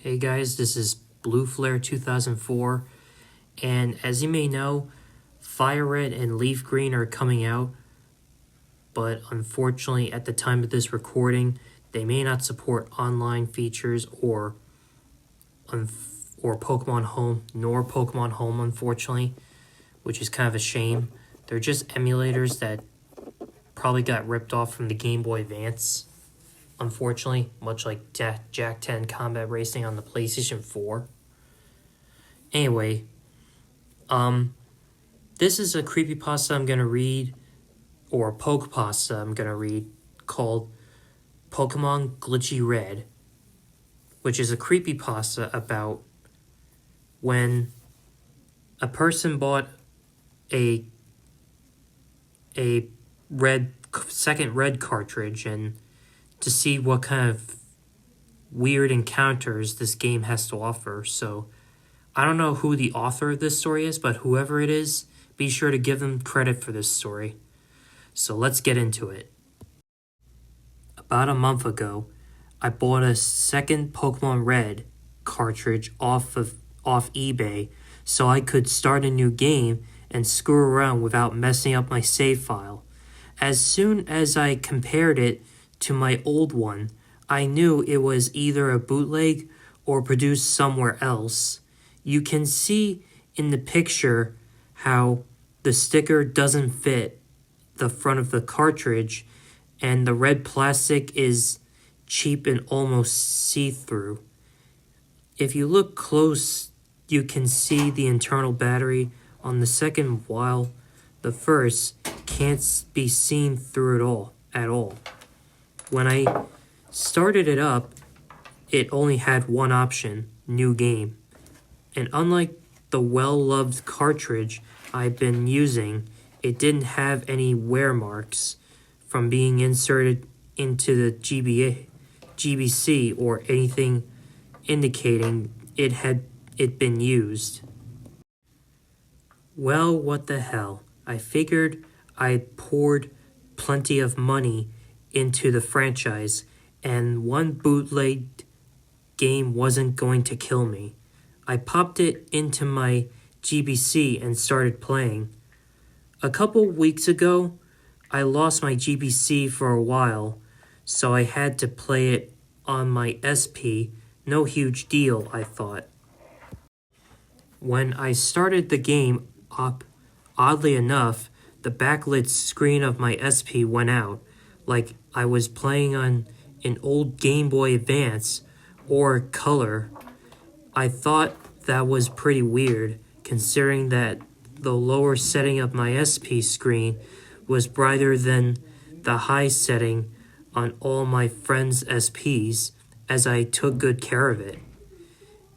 Hey guys, this is Blue Flare 2004, and as you may know, Fire Red and Leaf Green are coming out, but unfortunately at the time of this recording, they may not support online features or Pokemon Home, nor Pokemon Home unfortunately, which is kind of a shame. They're just emulators that probably got ripped off from the Game Boy Advance. Unfortunately, much like Jak 10 Combat Racing on the PlayStation 4. Anyway, this is a creepypasta I'm gonna read, or a Pokepasta I'm gonna read, called Pokemon Glitchy Red, which is a creepypasta about when a person bought a second red cartridge and to see what kind of weird encounters this game has to offer. So I don't know who the author of this story is, but whoever it is, be sure to give them credit for this story. So let's get into it. About a month ago, I bought a second Pokemon Red cartridge off eBay so I could start a new game and screw around without messing up my save file. As soon as I compared it to my old one, I knew it was either a bootleg or produced somewhere else. You can see in the picture how the sticker doesn't fit the front of the cartridge and the red plastic is cheap and almost see-through. If you look close, you can see the internal battery on the second while the first can't be seen through it at all. When I started it up, it only had one option, new game. And unlike the well-loved cartridge I've been using, it didn't have any wear marks from being inserted into the GBC or anything indicating it had been used. Well, what the hell. I figured I poured plenty of money into the franchise, and one bootlegged game wasn't going to kill me. I popped it into my GBC and started playing. A couple weeks ago, I lost my GBC for a while, so I had to play it on my SP. No huge deal, I thought. When I started the game up, oddly enough, the backlit screen of my SP went out, like I was playing on an old Game Boy Advance or Color. I thought that was pretty weird, considering that the lower setting of my SP screen was brighter than the high setting on all my friends' SPs, as I took good care of it.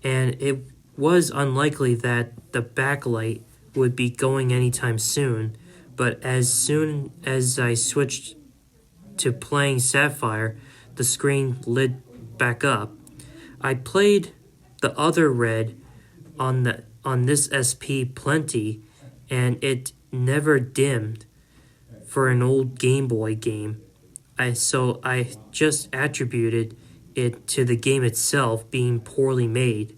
And it was unlikely that the backlight would be going anytime soon, but as soon as I switched to playing Sapphire, the screen lit back up. I played the other red on this SP plenty, and it never dimmed for an old Game Boy game. So I just attributed it to the game itself being poorly made,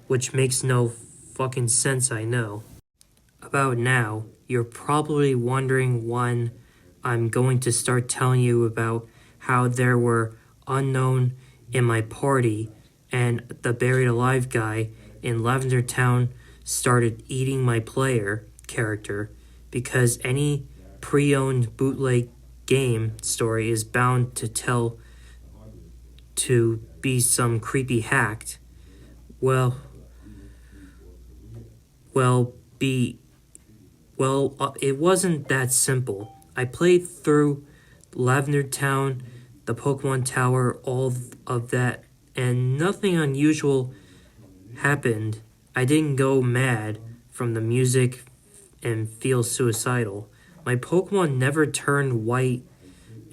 which makes no fucking sense, I know. About now, you're probably wondering when I'm going to start telling you about how there were unknown in my party and the buried alive guy in Lavender Town started eating my player character, because any pre-owned bootleg game story is bound to be some creepy hacked. It wasn't that simple. I played through Lavender Town, the Pokemon Tower, all of that, and nothing unusual happened. I didn't go mad from the music and feel suicidal. My Pokemon never turned white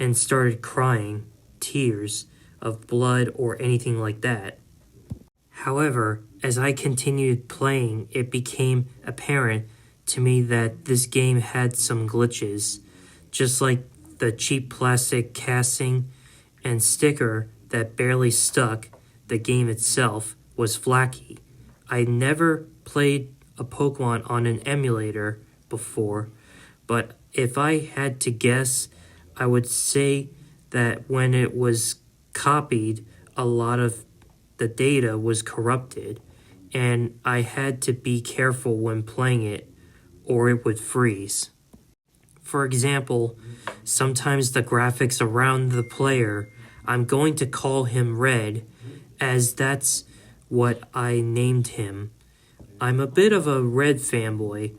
and started crying tears of blood or anything like that. However, as I continued playing, it became apparent to me that this game had some glitches, just like the cheap plastic casing and sticker that barely stuck. The game itself was Flaky. I never played a Pokemon on an emulator before, but if I had to guess, I would say that when it was copied, a lot of the data was corrupted, and I had to be careful when playing it, or it would freeze. For example, sometimes the graphics around the player, I'm going to call him Red, as that's what I named him. I'm a bit of a Red fanboy,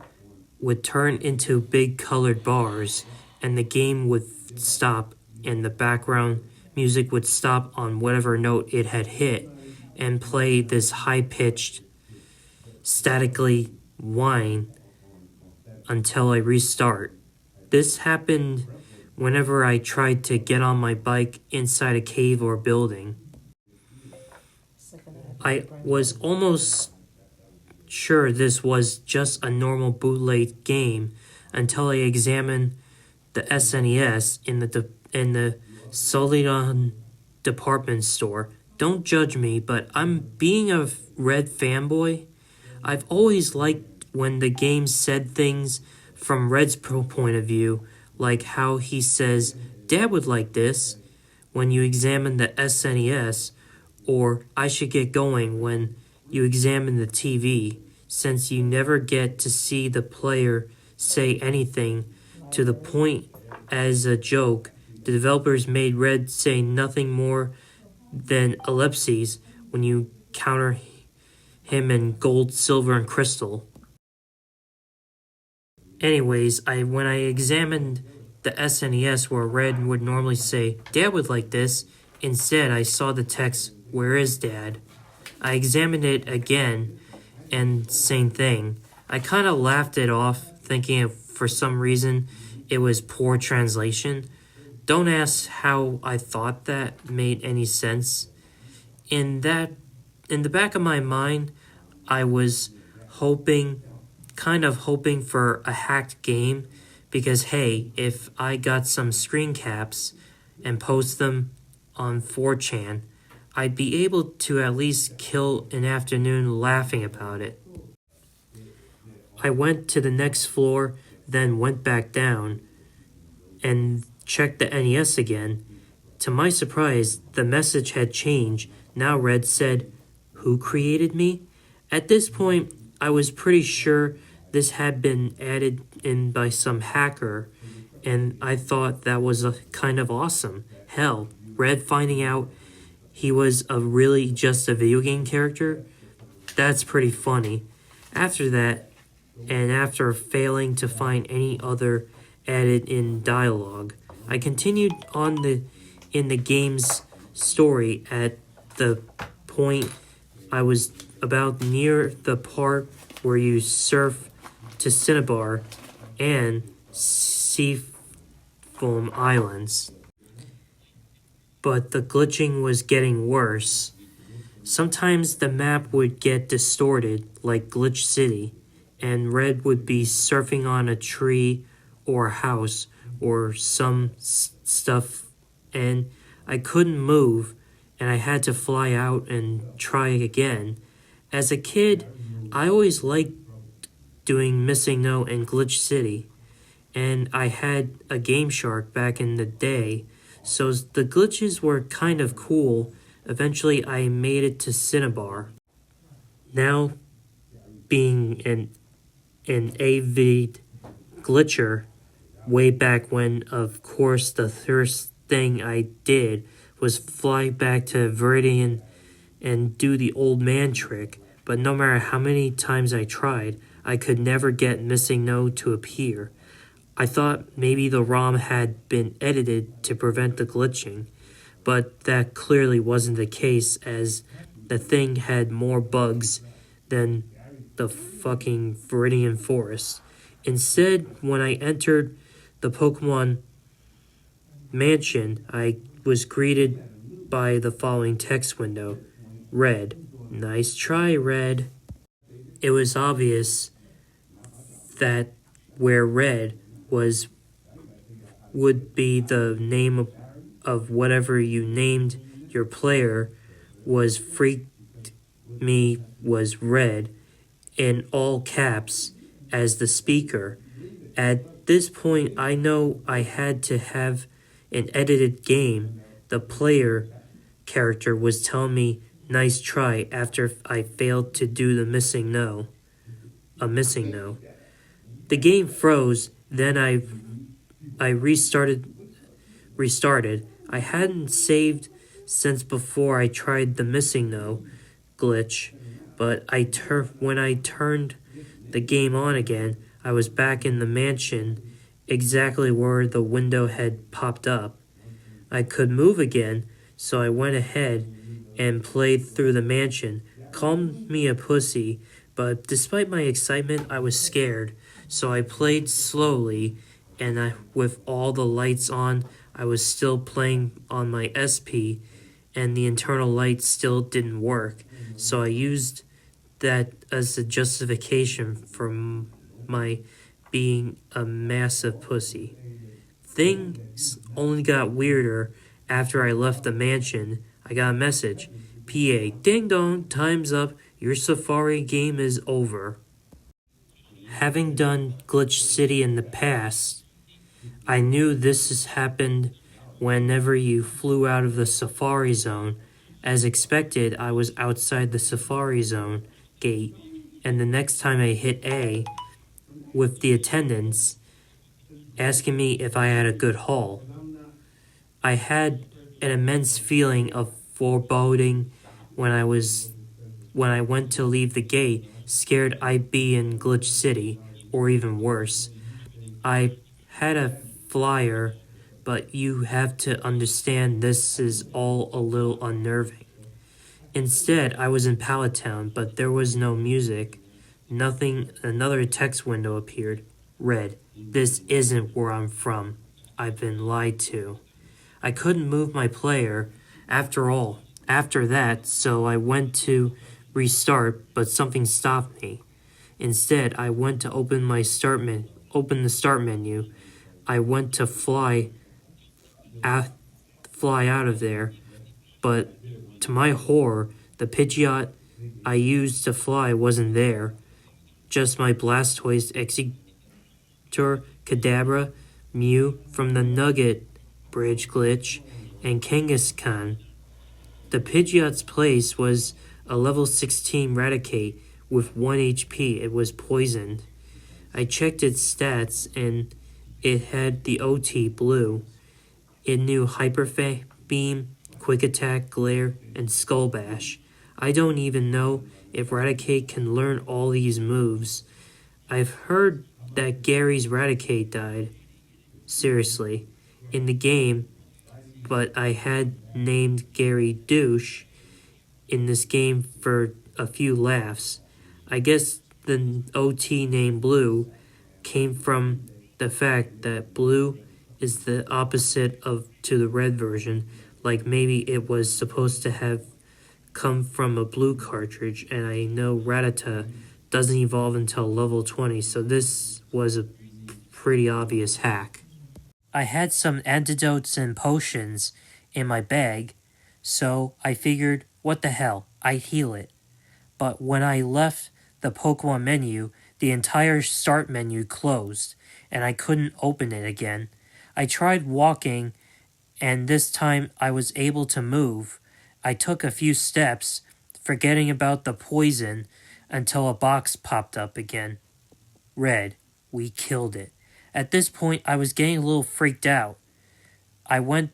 would turn into big colored bars, and the game would stop, and the background music would stop on whatever note it had hit, and play this high-pitched, statically whine until I restart. This happened whenever I tried to get on my bike inside a cave or building. I was almost sure this was just a normal bootleg game until I examined the SNES in the Solidon department store. Don't judge me, but I'm being a Red fanboy. I've always liked when the game said things from Red's point of view, like how he says, "Dad would like this," when you examine the SNES, or "I should get going" when you examine the TV, since you never get to see the player say anything to the point as a joke. The developers made Red say nothing more than ellipses when you counter him in gold, silver, and crystal. Anyways, when I examined the SNES where Red would normally say, "Dad would like this," instead I saw the text, "Where is Dad?" I examined it again, and same thing. I kind of laughed it off, thinking for some reason it was poor translation. Don't ask how I thought that made any sense. In the back of my mind, I was kind of hoping for a hacked game, because hey, if I got some screen caps and post them on 4chan, I'd be able to at least kill an afternoon laughing about it. I went to the next floor, then went back down and checked the NES again. To my surprise, the message had changed. Now Red said, "Who created me?" At this point, I was pretty sure this had been added in by some hacker, and I thought that was kind of awesome. Hell, Red finding out he was really just a video game character? That's pretty funny. After that, and after failing to find any other added in dialogue, I continued on in the game's story at the point I was about near the part where you surf to Cinnabar and Seafoam Islands. But the glitching was getting worse. Sometimes the map would get distorted, like Glitch City, and Red would be surfing on a tree or a house or some stuff, and I couldn't move, and I had to fly out and try again. As a kid, I always liked doing Missing Note in Glitch City, and I had a Game Shark back in the day, so the glitches were kind of cool. Eventually, I made it to Cinnabar. Now, being an avid glitcher, way back when, of course, the first thing I did was fly back to Viridian and do the old man trick, but no matter how many times I tried, I could never get Missing Note to appear. I thought maybe the ROM had been edited to prevent the glitching, but that clearly wasn't the case, as the thing had more bugs than the fucking Viridian Forest. Instead, when I entered the Pokemon Mansion, I was greeted by the following text window. Red. Nice try, Red. It was obvious that where Red would be the name of whatever you named your player was freaked me was Red in all caps as the speaker. At this point, I know I had to have an edited game. The player character was telling me, "Nice try," after I failed to do the missing no. A missing no. The game froze, then I restarted. I hadn't saved since before I tried the missing no glitch, but when I turned the game on again, I was back in the mansion exactly where the window had popped up. I could move again, so I went ahead and played through the mansion. Called me a pussy, but despite my excitement, I was scared, so I played slowly, and with all the lights on, I was still playing on my SP, and the internal light still didn't work, so I used that as a justification for my being a massive pussy. Things only got weirder after I left the mansion. I got a message. PA, ding dong, time's up. Your Safari game is over. Having done Glitch City in the past, I knew this has happened whenever you flew out of the Safari Zone. As expected, I was outside the Safari Zone gate, and the next time I hit A with the attendants asking me if I had a good haul, I had an immense feeling of foreboding when I went to leave the gate, scared I'd be in Glitch City, or even worse. I had a flyer, but you have to understand this is all a little unnerving. Instead, I was in Pallet Town, but there was no music. Nothing. Another text window appeared. Read, "This isn't where I'm from. I've been lied to." I couldn't move my player after that, so I went to restart, but something stopped me. Instead, I went to open the start menu. I went to fly out of there, but to my horror, the Pidgeot I used to fly wasn't there. Just my Blastoise, Executor, Kadabra, Mew from the Nugget Bridge glitch, and Kangaskhan. The Pidgeot's place was a level 16 Raticate with 1 HP. It was poisoned. I checked its stats and it had the OT blue. It knew Hyper Beam, Quick Attack, Glare, and Skull Bash. I don't even know if Raticate can learn all these moves. I've heard that Gary's Raticate died. Seriously. In the game, but I had named Gary Douche in this game for a few laughs. I guess the OT name Blue came from the fact that blue is the opposite to the red version, like maybe it was supposed to have come from a blue cartridge, and I know Rattata doesn't evolve until level 20, so this was a pretty obvious hack. I had some antidotes and potions in my bag, so I figured, what the hell, I'd heal it. But when I left the Pokemon menu, the entire start menu closed, and I couldn't open it again. I tried walking, and this time I was able to move. I took a few steps, forgetting about the poison, until a box popped up again. Read, "We killed it." At this point, I was getting a little freaked out. I went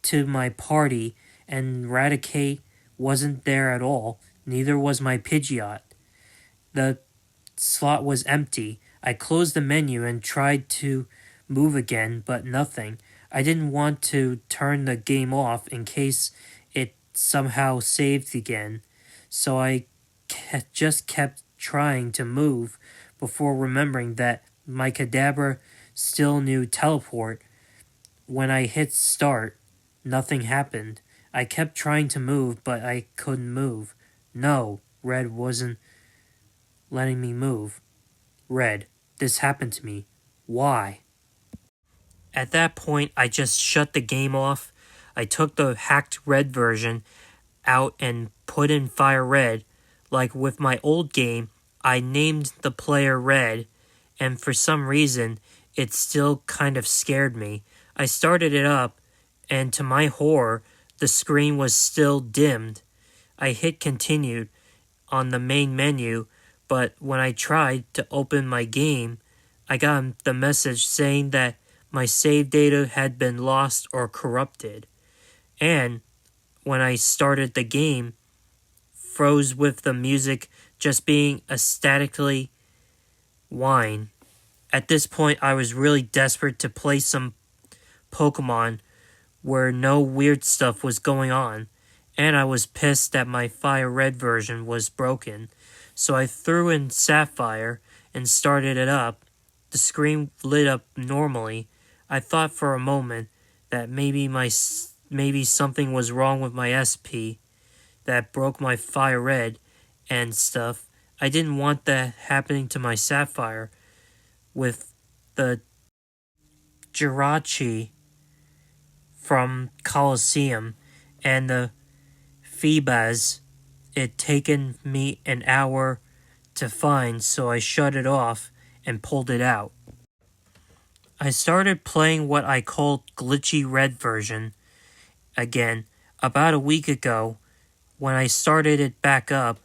to my party, and Raticate wasn't there at all. Neither was my Pidgeot. The slot was empty. I closed the menu and tried to move again, but nothing. I didn't want to turn the game off in case it somehow saved again, so I just kept trying to move before remembering that my Kadabra still knew Teleport. When I hit start, nothing happened. I kept trying to move, but I couldn't move. No, Red wasn't letting me move. Red, this happened to me. Why? At that point, I just shut the game off. I took the hacked Red version out and put in Fire Red. Like with my old game, I named the player Red, and for some reason, it still kind of scared me. I started it up, and to my horror, the screen was still dimmed. I hit continued on the main menu, but when I tried to open my game, I got the message saying that my save data had been lost or corrupted. And when I started the game, froze with the music just being a statically whine. At this point, I was really desperate to play some Pokemon where no weird stuff was going on, and I was pissed that my Fire Red version was broken. So I threw in Sapphire and started it up. The screen lit up normally. I thought for a moment that maybe something was wrong with my SP that broke my Fire Red and stuff. I didn't want that happening to my Sapphire with the Jirachi from Colosseum and the Feebas. It taken me an hour to find, so I shut it off and pulled it out. I started playing what I called Glitchy Red version again about a week ago. When I started it back up,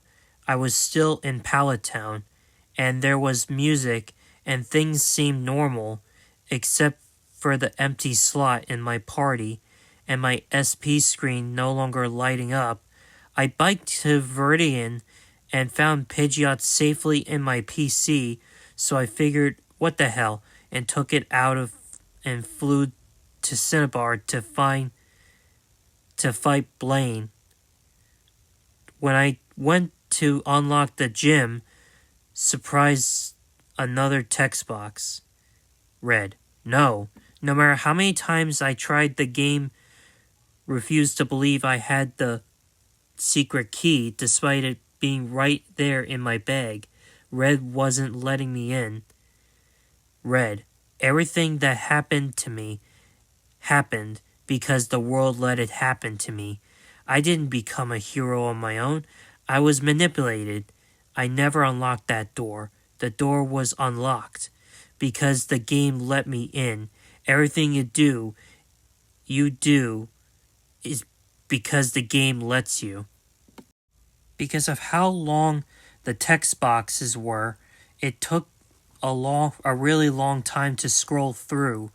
I was still in Pallet Town, and there was music and things seemed normal, except for the empty slot in my party and my SP screen no longer lighting up. I biked to Viridian and found Pidgeot safely in my PC, so I figured, what the hell, and took it out of and flew to Cinnabar to fight Blaine. When I went to unlock the gym, surprise, another text box. Red. No. No matter how many times I tried, the game refused to believe I had the secret key, despite it being right there in my bag. Red wasn't letting me in. Red. Everything that happened to me happened because the world let it happen to me. I didn't become a hero on my own. I was manipulated. I never unlocked that door. The door was unlocked because the game let me in. Everything you do is because the game lets you. Because of how long the text boxes were, it took a really long time to scroll through,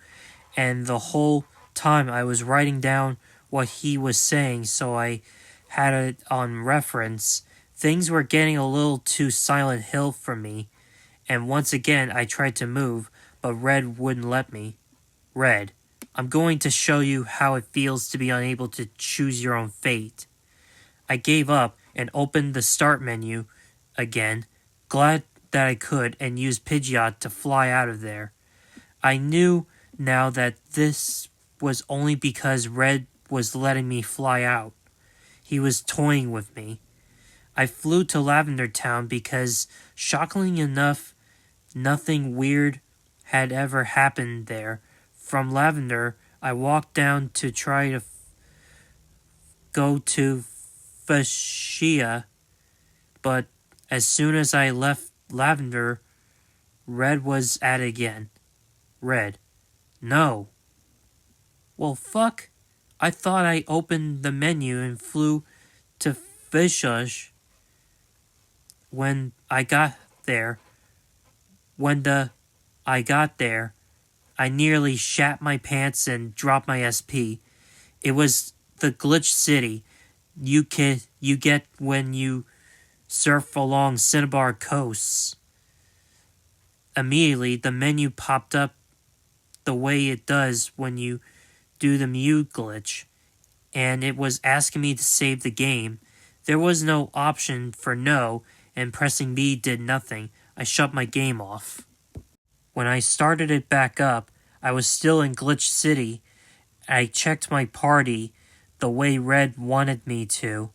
and the whole time I was writing down what he was saying, so I had it on reference. Things were getting a little too Silent Hill for me, and once again I tried to move, but Red wouldn't let me. Red, I'm going to show you how it feels to be unable to choose your own fate. I gave up and opened the start menu again, glad that I could, and used Pidgeot to fly out of there. I knew now that this was only because Red was letting me fly out. He was toying with me. I flew to Lavender Town because, shockingly enough, nothing weird had ever happened there. From Lavender, I walked down to try to go to Fuchsia, but as soon as I left Lavender, Red was at it again. Red. No. Well, fuck. I thought I opened the menu and flew to Fuchsia. When I got there, I nearly shat my pants and dropped my SP. It was the glitch city you get when you surf along Cinnabar coasts. Immediately, the menu popped up the way it does when you do the mute glitch, and it was asking me to save the game. There was no option for no, and pressing B did nothing. I shut my game off. When I started it back up, I was still in Glitch City. I checked my party the way Red wanted me to.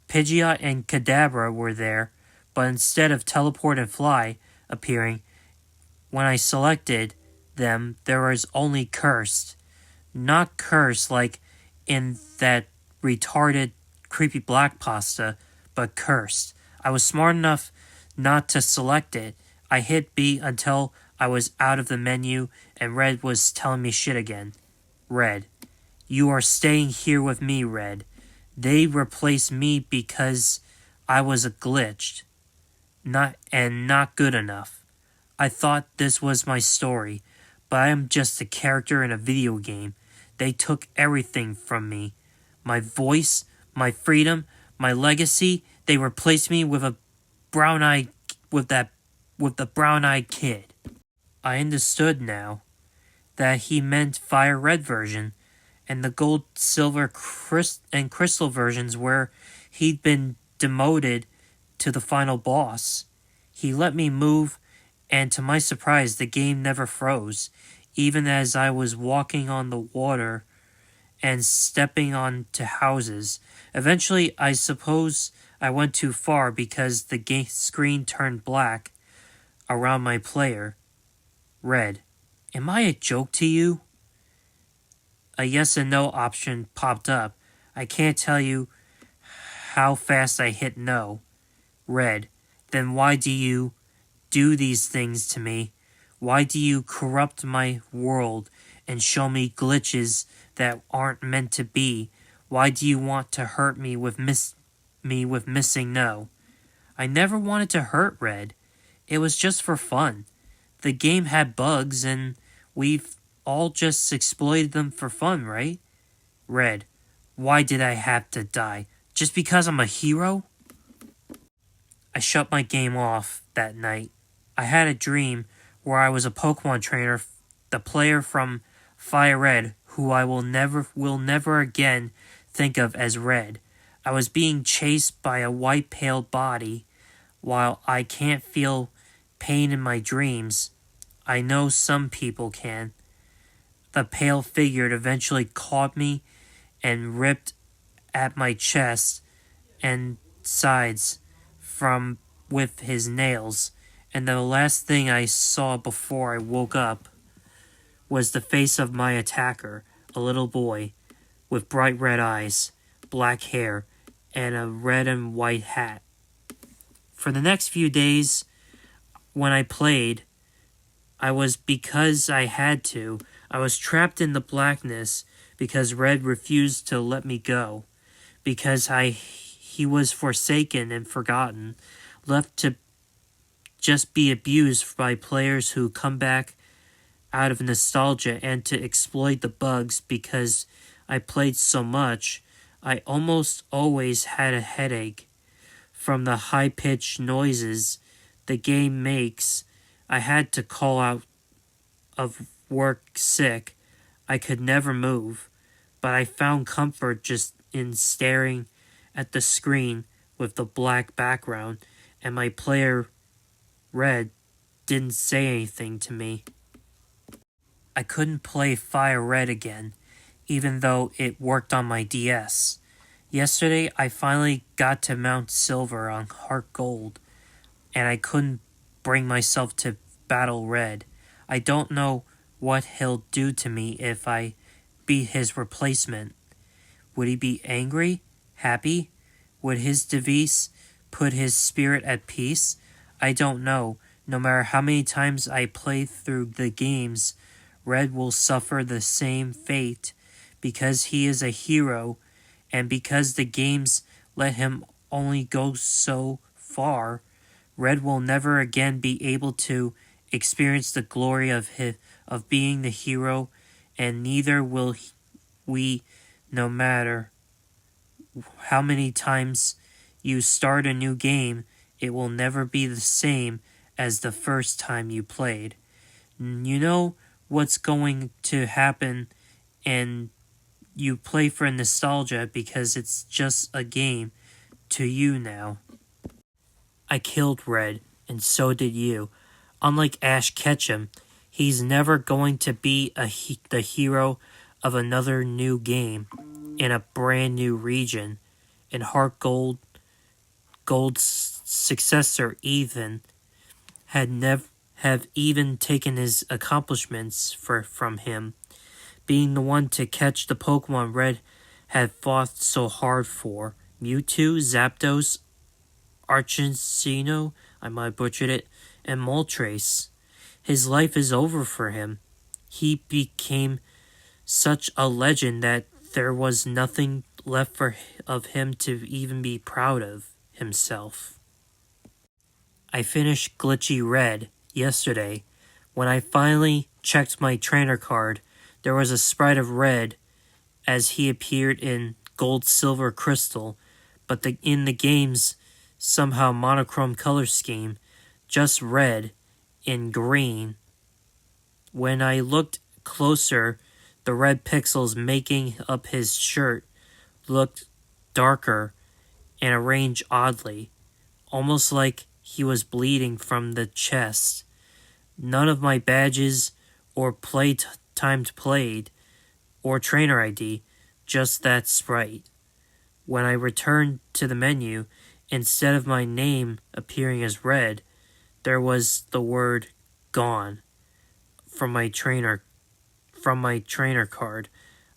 Pidgeot and Kadabra were there, but instead of Teleport and Fly appearing, when I selected them, there was only Cursed. Not Cursed like in that retarded Creepypasta, but cursed. I was smart enough not to select it. I hit B until I was out of the menu and Red was telling me shit again. Red. You are staying here with me, Red. They replaced me because I was a glitched. Not good enough. I thought this was my story, but I am just a character in a video game. They took everything from me. My voice, my freedom, my legacy, they replaced me with a brown-eyed with the brown-eyed kid. I understood now that he meant Fire Red version and the gold, silver, and crystal versions where he'd been demoted to the final boss. He let me move, and to my surprise, the game never froze, even as I was walking on the water and stepping onto houses. Eventually, I suppose I went too far because the screen turned black around my player. Red. Am I a joke to you? A yes and no option popped up. I can't tell you how fast I hit no. Red. Then why do you do these things to me? Why do you corrupt my world and show me glitches that aren't meant to be? Why do you want to hurt me with missing no? I never wanted to hurt Red. It was just for fun. The game had bugs and we've all just exploited them for fun, right? Red. Why did I have to die? Just because I'm a hero? I shut my game off that night. I had a dream where I was a Pokemon trainer, the player from Fire Red, who I will never again think of as Red. I was being chased by a white pale body. While I can't feel pain in my dreams, I know some people can. The pale figure eventually caught me and ripped at my chest and sides with his nails, and the last thing I saw before I woke up was the face of my attacker, a little boy with bright red eyes, black hair, and a red and white hat. For the next few days, when I played, I was because I had to. I was trapped in the blackness because Red refused to let me go, because he was forsaken and forgotten, left to just be abused by players who come back out of nostalgia and to exploit the bugs because I played so much. I almost always had a headache from the high-pitched noises the game makes. I had to call out of work sick. I could never move, but I found comfort just in staring at the screen with the black background, and my player, Red, didn't say anything to me. I couldn't play Fire Red again, even though it worked on my DS. Yesterday, I finally got to Mount Silver on Heart Gold, and I couldn't bring myself to battle Red. I don't know what he'll do to me if I be his replacement. Would he be angry? Happy? Would his device put his spirit at peace? I don't know. No matter how many times I play through the games, Red will suffer the same fate because he is a hero and because the games let him only go so far. Red will never again be able to experience the glory of being the hero, and neither will we, no matter how many times you start a new game. It will never be the same as the first time you played. You know what's going to happen, and you play for nostalgia because it's just a game to you now. I killed Red, and so did you. Unlike Ash Ketchum, he's never going to be the hero of another new game in a brand new region. In Heart Gold's successor, Ethan, have even taken his accomplishments from him, being the one to catch the Pokemon Red had fought so hard for. Mewtwo, Zapdos, Archincino, I might have butchered it, and Moltres. His life is over for him. He became such a legend that there was nothing left of him to even be proud of himself. I finished Glitchy Red yesterday. When I finally checked my trainer card, there was a sprite of Red as he appeared in Gold, Silver, Crystal, but in the game's somehow monochrome color scheme, just red in green. When I looked closer, the red pixels making up his shirt looked darker and arranged oddly, almost like he was bleeding from the chest. None of my badges or timed played or trainer ID, just that sprite. When I returned to the menu, instead of my name appearing as red, there was the word gone from my trainer card.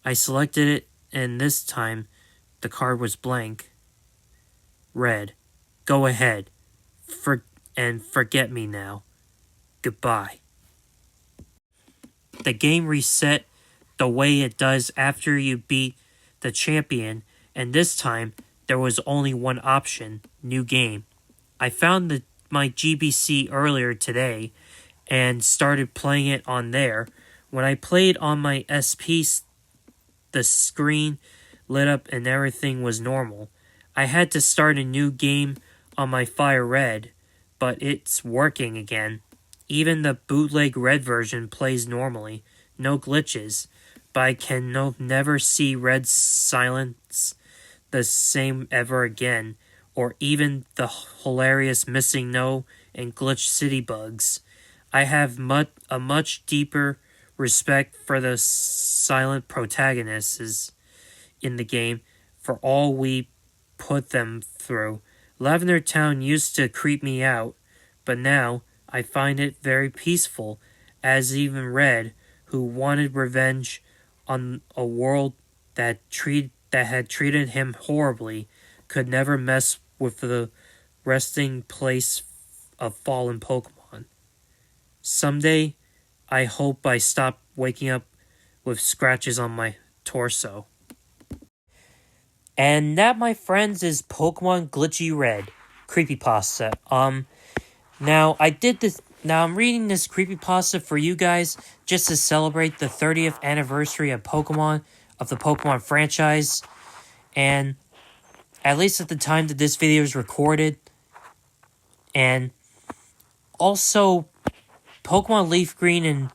I selected it, and this time the card was blank. Red. Go ahead. Forget me now. Goodbye. The game reset the way it does after you beat the champion, and this time there was only one option, new game. I found my GBC earlier today and started playing it on there. When I played on my SP, the screen lit up and everything was normal. I had to start a new game on my Fire Red, but it's working again. Even the bootleg Red version plays normally, no glitches, but I can never see Red's silence the same ever again, or even the hilarious Missing No and Glitch City bugs. I have a much deeper respect for the silent protagonists in the game for all we put them through. Lavender Town used to creep me out, but now I find it very peaceful, as even Red, who wanted revenge on a world that had treated him horribly, could never mess with the resting place of fallen Pokemon. Someday, I hope I stop waking up with scratches on my torso. And that, my friends, is Pokemon Glitchy Red Creepypasta. Now I'm reading this Creepypasta for you guys just to celebrate the 30th anniversary of the Pokemon franchise. And at least at the time that this video is recorded. And also, Pokemon Leaf Green and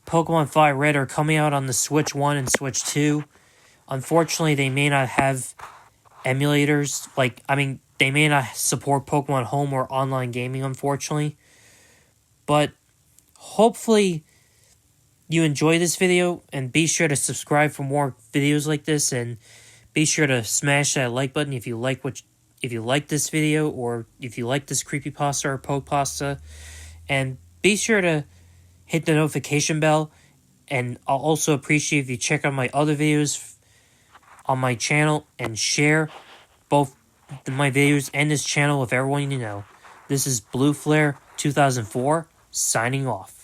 Pokemon Fire Red are coming out on the Switch 1 and Switch 2. Unfortunately, they may not have emulators. They may not support Pokemon Home or online gaming, unfortunately. But hopefully you enjoy this video, and be sure to subscribe for more videos like this, and be sure to smash that like button if you like this video, or if you like this Creepypasta or Pokepasta. And be sure to hit the notification bell, and I'll also appreciate if you check out my other videos on my channel and share both my videos and this channel with everyone you know. This is Blue Flare 2004, signing off.